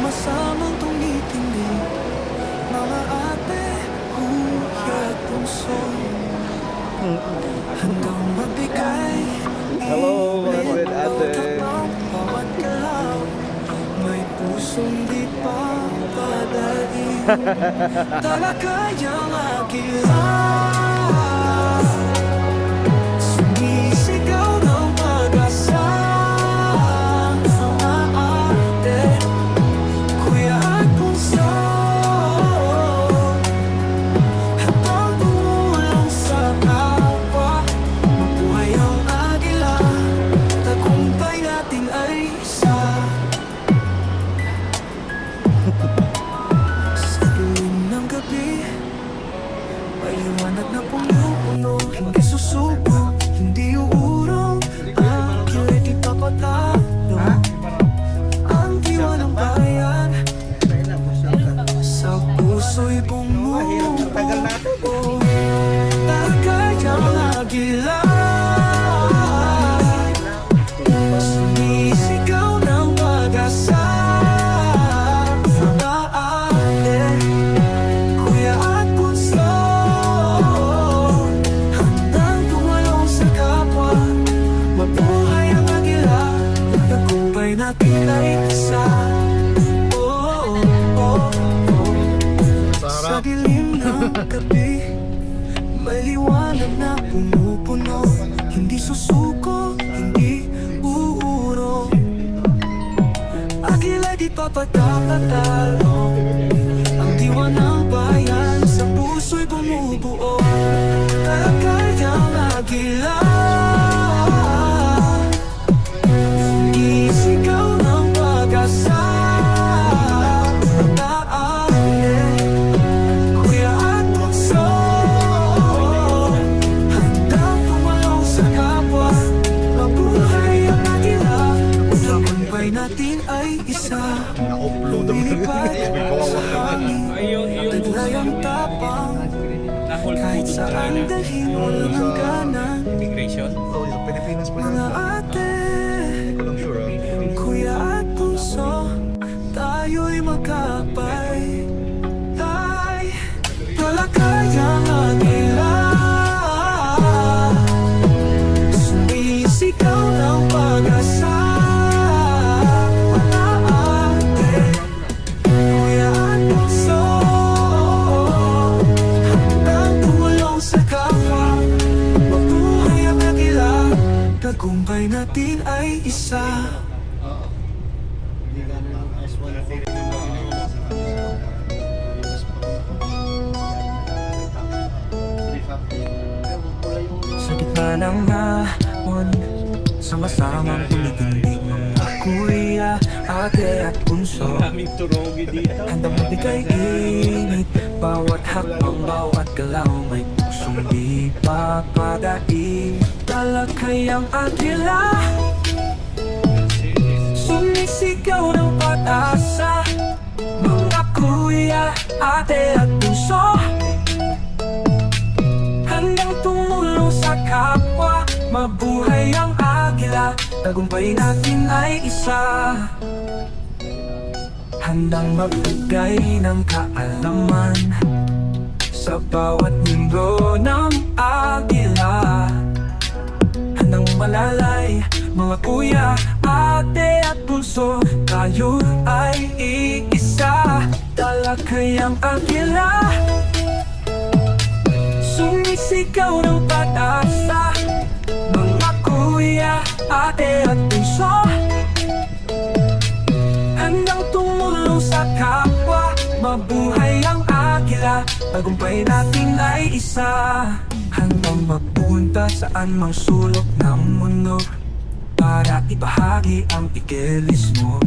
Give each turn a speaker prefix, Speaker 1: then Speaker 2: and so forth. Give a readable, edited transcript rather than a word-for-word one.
Speaker 1: Sama-samang tumitindi, mga ate, kuya at bunso, hanggang magbigay.
Speaker 2: Hello, mga good ate.
Speaker 1: Bawat galaw, may pusong di papadali. Talakayang agila, sumisigaw ng pag-asa. Mga ate, kuya at bunso, habang tumulong sa kapwa. Mabuhay ang agila, tagumpay natin ay isa. Sa dilim ng gabi, maliwanag na puno-puno, hindi susuko, hindi uurong. Agila'y di papatalo, ang diwa ng bayan, sa puso'y bumubuo. Tagayang agila, sumisigaw ng pag-asa. Mga ate, kuya at bunso, handang tumulong sa kapwa. Mabuhay ang agila, tagumpay natin ay isa. Oh, oh, oh. Sa dilim ng gabi, may liwanag na pumupuno, hindi susuko, hindi uurong. Agila'y di papatatalo, ang diwa ng bayan, sa puso'y bumubuo. Talakayang agila, isigaw ng pag-asa. Mga ate, kuya at bunso, handang tumulong sa kapwa. Mabuhay ang agila, tagumpay natin ay isa. Lumilipad sa hangin, taglay ang tapang, kahit saan dalhin walang hangganan.
Speaker 3: Immigration?
Speaker 2: Oh, sa Pilipinas pa
Speaker 1: Mga ate,
Speaker 2: Hindi ko lang sure.
Speaker 1: kuya at bunso, tayo'y magkapay. Tay, talakayang agila, sumisigaw ng pag-asa. Mga ate, kuya at bunso, handang tumulong sa kapwa. Mabuhay ang agila, tagumpay natin ay isa. Sa gitna ng hamon, sama-samang tumitindig, mga kuya, ate at bunso,
Speaker 3: Daming turogi dito.
Speaker 1: handang magbigay init. Bawat hakbang, bawat galaw, may pusong di papadai. Talakayang agila, sumisigaw ng pag-asa. Mga kuya, ate at bunso, handang tumulong sa kapwa. Mabuhay ang agila, tagumpay natin ay isa. Handang magbigay ng kaalaman sa bawat mundo ng agila. Handang malalay, mga kuya, ate at bunso, tayo ay iisa. Talakayang agila, sumisigaw ng pag-asa. Mga kuya, ate at bunso, handang tumulong sa kapwa. Mabuhay ang agila, tagumpay natin ay isa. Handang magpunta saan mang sulok ng mundo, para ibahagi ang ikilis mo.